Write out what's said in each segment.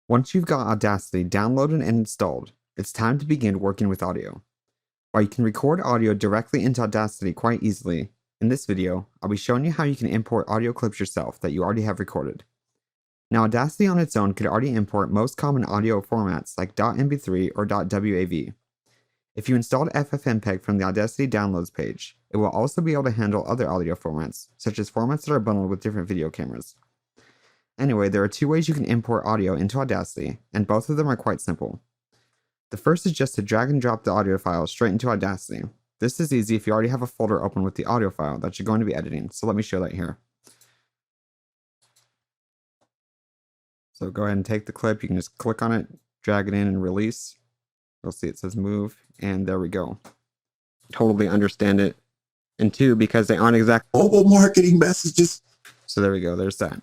Once you've got Audacity downloaded and installed, it's time to begin working with audio. While you can record audio directly into Audacity quite easily, in this video, I'll be showing you how you can import audio clips yourself that you already have recorded. Now, Audacity on its own could already import most common audio formats like .mp3 or .wav. If you installed FFmpeg from the Audacity downloads page, it will also be able to handle other audio formats, such as formats that are bundled with different video cameras. Anyway, there are two ways you can import audio into Audacity, and both of them are quite simple. The first is just to drag and drop the audio file straight into Audacity. This is easy if you already have a folder open with the audio file that you're going to be editing, so let me show that here. So go ahead and take the clip, you can just click on it, drag it in and release. You'll see it says move, and there we go. Totally understand it. And two, because they aren't exact mobile marketing messages. So there we go, there's that.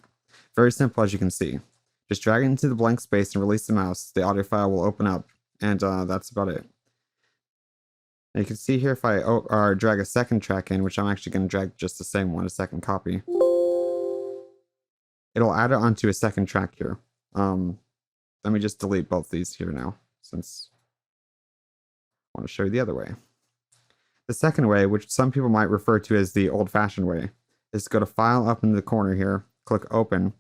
Very simple as you can see. Just drag it into the blank space and release the mouse. The audio file will open up, and that's about it. Now you can see here if I drag a second track in, which I'm actually going to drag just the same one, a second copy. It'll add it onto a second track here. Let me just delete both these here now, since I want to show you the other way. The second way, which some people might refer to as the old-fashioned way, is to go to File up in the corner here, click Open.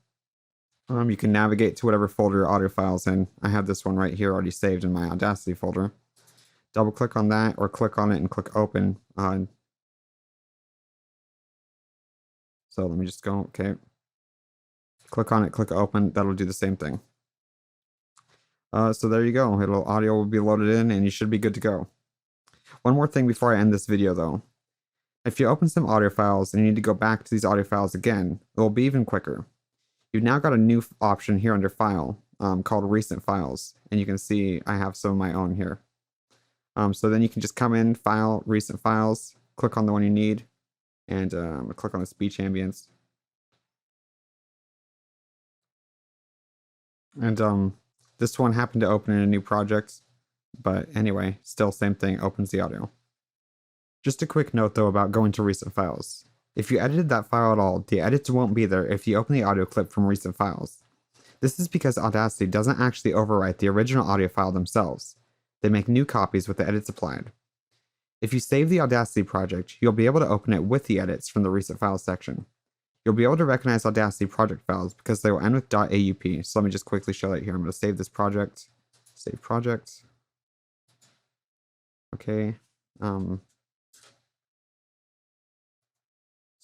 You can navigate to whatever folder your audio file's in. I have this one right here already saved in my Audacity folder. Double click on that or click on it and click Open. So let me just go, okay. Click on it, click Open, that'll do the same thing. So there you go, audio will be loaded in and you should be good to go. One more thing before I end this video though. If you open some audio files and you need to go back to these audio files again, it will be even quicker. You've now got a new option here under File called Recent Files, and you can see I have some of my own here. So then you can just come in, File, Recent Files, click on the one you need, and click on the speech ambience. And this one happened to open in a new project, but anyway, still same thing, opens the audio. Just a quick note though about going to Recent Files. If you edited that file at all, the edits won't be there if you open the audio clip from Recent Files. This is because Audacity doesn't actually overwrite the original audio file themselves. They make new copies with the edits applied. If you save the Audacity project, you'll be able to open it with the edits from the Recent Files section. You'll be able to recognize Audacity project files because they will end with .aup, so let me just quickly show that here. I'm going to save this project. Save project. Okay.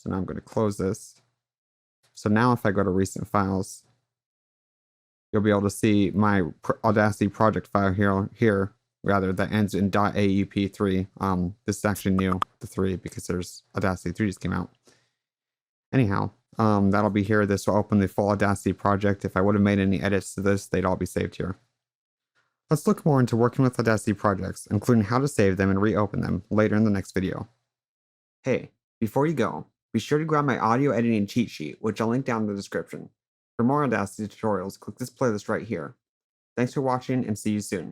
So now I'm going to close this. So now if I go to Recent Files, you'll be able to see my Audacity project file here that ends in .aup3. This is actually new, the 3, because there's Audacity 3 just came out. Anyhow, that'll be here. This will open the full Audacity project. If I would have made any edits to this, they'd all be saved here. Let's look more into working with Audacity projects, including how to save them and reopen them later in the next video. Hey, before you go, be sure to grab my audio editing cheat sheet, which I'll link down in the description. For more Audacity tutorials, click this playlist right here. Thanks for watching and see you soon.